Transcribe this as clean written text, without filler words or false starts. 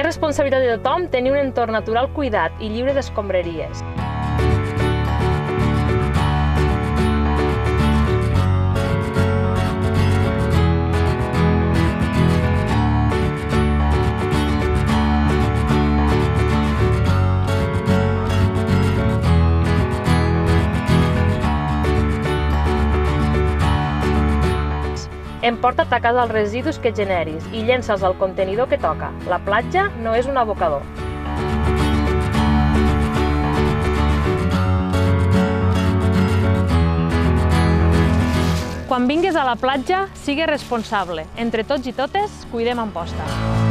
És responsabilitat de tothom tenir un entorn natural cuidat i lliure d'escombraries. Emporta't a casa els residus que generis i llença'ls al contenidor que toca. La platja no és un abocador. Quan vingues a la platja, sigues responsable. Entre tots i totes, cuidem Amposta.